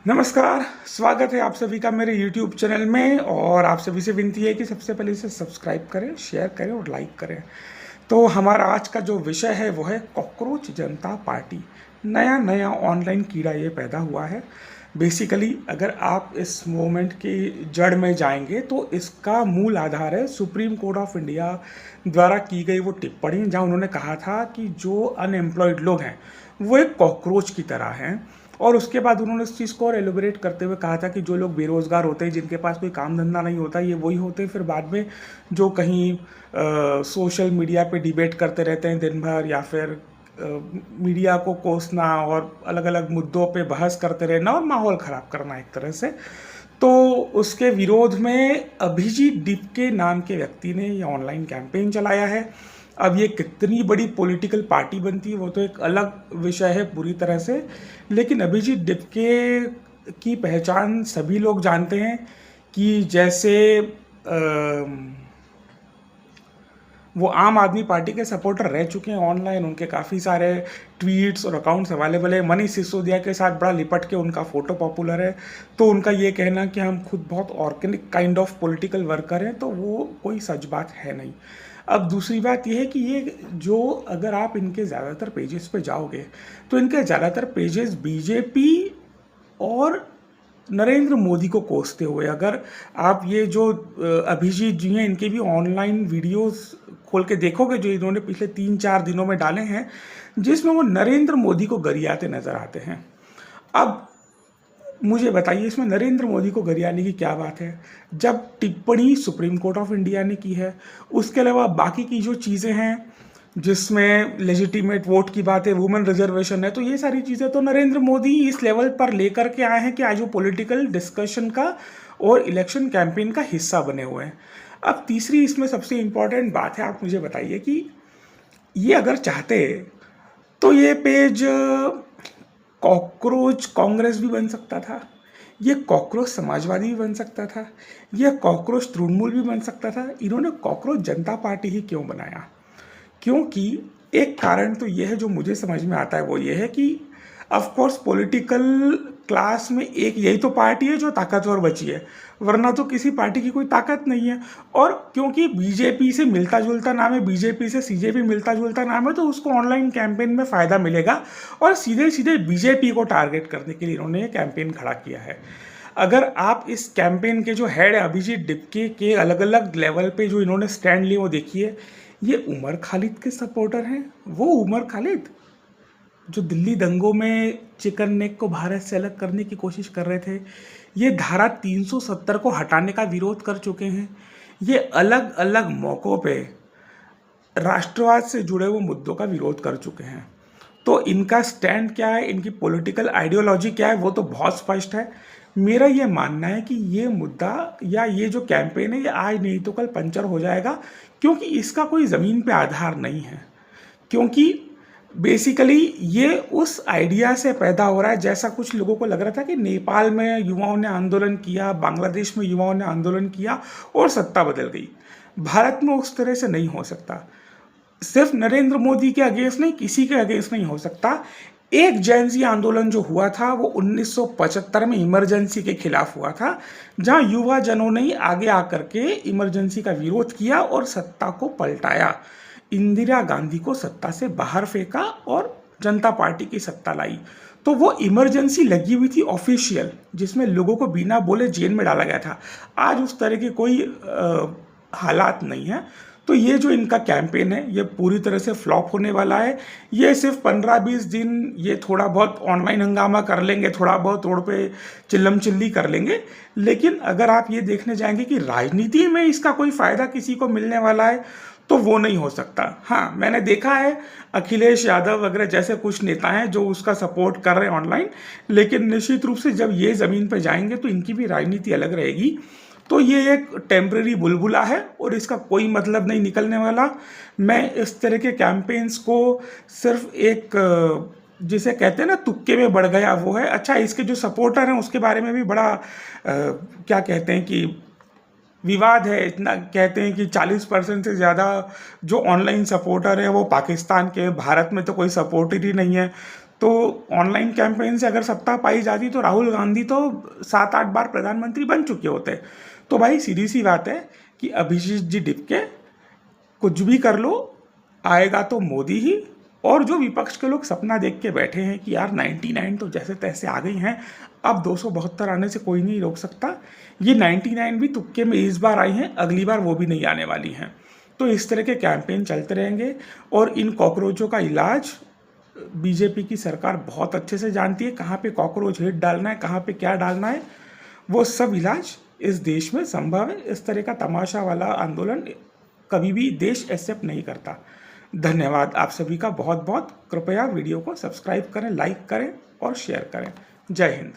नमस्कार, स्वागत है आप सभी का मेरे YouTube चैनल में। और आप सभी से विनती है कि सबसे पहले इसे सब्सक्राइब करें, शेयर करें और लाइक करें। तो हमारा आज का जो विषय है वो है कॉकरोच जनता पार्टी। नया नया ऑनलाइन कीड़ा ये पैदा हुआ है। बेसिकली अगर आप इस मूवमेंट की जड़ में जाएंगे तो इसका मूल आधार है सुप्रीम कोर्ट ऑफ इंडिया द्वारा की गई वो टिप्पणी, जहाँ उन्होंने कहा था कि जो अनएम्प्लॉयड लोग हैं वो एक कॉकरोच की तरह हैं। और उसके बाद उन्होंने इस चीज़ को और एलोबरेट करते हुए कहा था कि जो लोग बेरोज़गार होते हैं, जिनके पास कोई काम धंधा नहीं होता, ये वही होते हैं फिर बाद में जो कहीं सोशल मीडिया पे डिबेट करते रहते हैं दिन भर, या फिर मीडिया को कोसना और अलग अलग मुद्दों पे बहस करते रहना और माहौल ख़राब करना एक तरह से। तो उसके विरोध में अभिजीत डिपके नाम के व्यक्ति ने ये ऑनलाइन कैंपेन चलाया है। अब ये कितनी बड़ी पॉलिटिकल पार्टी बनती है वो तो एक अलग विषय है पूरी तरह से, लेकिन अभिजीत डिपके की पहचान सभी लोग जानते हैं कि जैसे वो आम आदमी पार्टी के सपोर्टर रह चुके हैं। ऑनलाइन उनके काफ़ी सारे ट्वीट्स और अकाउंट्स अवेलेबल है। मनीष सिसोदिया के साथ बड़ा लिपट के उनका फ़ोटो पॉपुलर है। तो उनका ये कहना कि हम खुद बहुत organic kind of political worker हैं, तो वो कोई सच बात है नहीं। अब दूसरी बात यह है कि ये जो अगर आप इनके ज़्यादातर पेजेस पे जाओगे तो इनके ज़्यादातर पेजेस बीजेपी और नरेंद्र मोदी को कोसते हुए, अगर आप ये जो अभिजीत जी हैं इनके भी ऑनलाइन वीडियोस खोल के देखोगे जो इन्होंने पिछले 3-4 दिनों में डाले हैं, जिसमें वो नरेंद्र मोदी को गरियाते नजर आते हैं। अब मुझे बताइए इसमें नरेंद्र मोदी को गरियाने की क्या बात है, जब टिप्पणी सुप्रीम कोर्ट ऑफ इंडिया ने की है। उसके अलावा बाकी की जो चीज़ें हैं जिसमें लेजिटिमेट वोट की बात है, वुमेन रिजर्वेशन है, तो ये सारी चीज़ें तो नरेंद्र मोदी इस लेवल पर लेकर के आए हैं कि आज वो पॉलिटिकल डिस्कशन का और इलेक्शन कैंपेन का हिस्सा बने हुए हैं। अब तीसरी इसमें सबसे इम्पॉर्टेंट बात है, आप मुझे बताइए कि ये अगर चाहते तो ये पेज कॉकरोच कांग्रेस भी बन सकता था, ये कॉकरोच समाजवादी भी बन सकता था, ये कॉकरोच तृणमूल भी बन सकता था। इन्होंने कॉकरोच जनता पार्टी ही क्यों बनाया? क्योंकि एक कारण तो ये है जो मुझे समझ में आता है, वो ये है कि ऑफ कोर्स पॉलिटिकल क्लास में एक यही तो पार्टी है जो ताकतवर बची है, वरना तो किसी पार्टी की कोई ताकत नहीं है। और क्योंकि बीजेपी से मिलता जुलता नाम है, बीजेपी से सीजेपी मिलता जुलता नाम है, तो उसको ऑनलाइन कैंपेन में फ़ायदा मिलेगा और सीधे सीधे बीजेपी को टारगेट करने के लिए इन्होंने ये कैंपेन खड़ा किया है। अगर आप इस कैंपेन के जो हेड है अभिजीत डिपके के अलग अलग लेवल पे जो इन्होंने स्टैंड लिए वो देखिए, ये उमर खालिद के सपोर्टर हैं। वो उमर खालिद जो दिल्ली दंगों में चिकन नेक को भारत से अलग करने की कोशिश कर रहे थे, ये धारा 370 को हटाने का विरोध कर चुके हैं। ये अलग अलग मौक़ों पे राष्ट्रवाद से जुड़े हुए मुद्दों का विरोध कर चुके हैं। तो इनका स्टैंड क्या है, इनकी पॉलिटिकल आइडियोलॉजी क्या है, वो तो बहुत स्पष्ट है। मेरा ये मानना है कि ये मुद्दा या ये जो कैंपेन है ये आज नहीं तो कल पंचर हो जाएगा, क्योंकि इसका कोई ज़मीन पे आधार नहीं है। क्योंकि बेसिकली ये उस आइडिया से पैदा हो रहा है जैसा कुछ लोगों को लग रहा था कि नेपाल में युवाओं ने आंदोलन किया, बांग्लादेश में युवाओं ने आंदोलन किया और सत्ता बदल गई। भारत में उस तरह से नहीं हो सकता। सिर्फ नरेंद्र मोदी के अगेंस्ट नहीं, किसी के अगेंस्ट नहीं हो सकता। एक जैन आंदोलन जो हुआ था वो 1975 में इमरजेंसी के खिलाफ हुआ था, जहां युवा जनों ने आगे आकर के इमरजेंसी का विरोध किया और सत्ता को पलटाया। इंदिरा गांधी को सत्ता से बाहर फेंका और जनता पार्टी की सत्ता लाई। तो वो इमरजेंसी लगी हुई थी ऑफिशियल, जिसमें लोगों को बिना बोले जेल में डाला गया था। आज उस तरह के कोई हालात नहीं है। तो ये जो इनका कैंपेन है ये पूरी तरह से फ्लॉप होने वाला है। ये सिर्फ 15-20 दिन ये थोड़ा बहुत ऑनलाइन हंगामा कर लेंगे, थोड़ा बहुत रोड पे चिल्लम चिल्ली कर लेंगे, लेकिन अगर आप ये देखने जाएंगे कि राजनीति में इसका कोई फ़ायदा किसी को मिलने वाला है तो वो नहीं हो सकता। हाँ, मैंने देखा है अखिलेश यादव वगैरह जैसे कुछ नेता हैं जो उसका सपोर्ट कर रहे हैं ऑनलाइन, लेकिन निश्चित रूप से जब ये ज़मीन पर जाएंगे तो इनकी भी राजनीति अलग रहेगी। तो ये एक टेम्परेरी बुलबुला है और इसका कोई मतलब नहीं निकलने वाला। मैं इस तरह के कैंपेन्स को सिर्फ एक जिसे कहते हैं ना तुक्के में बढ़ गया वो है। अच्छा, इसके जो सपोर्टर हैं उसके बारे में भी बड़ा क्या कहते हैं कि विवाद है। इतना कहते हैं कि 40% से ज़्यादा जो ऑनलाइन सपोर्टर है वो पाकिस्तान के, भारत में तो कोई सपोर्टर ही नहीं है। तो ऑनलाइन कैंपेन से अगर सत्ता पाई जाती तो राहुल गांधी तो 7-8 बार प्रधानमंत्री बन चुके होते। तो भाई सीधी सी बात है कि अभिजीत जी डिपके कुछ भी कर लो, आएगा तो मोदी ही। और जो विपक्ष के लोग सपना देख के बैठे हैं कि यार 99 तो जैसे तैसे आ गई हैं, अब 272 आने से कोई नहीं रोक सकता, ये 99 भी तुक्के में इस बार आई हैं, अगली बार वो भी नहीं आने वाली हैं। तो इस तरह के कैंपेन चलते रहेंगे और इन कॉकरोचों का इलाज बीजेपी की सरकार बहुत अच्छे से जानती है, कहाँ पे कॉकरोच हिट डालना है, कहाँ पे क्या डालना है। वो सब इलाज इस देश में संभव है। इस तरह का तमाशा वाला आंदोलन कभी भी देश एक्सेप्ट नहीं करता। धन्यवाद आप सभी का बहुत बहुत। कृपया वीडियो को सब्सक्राइब करें, लाइक करें और शेयर करें। जय हिंद।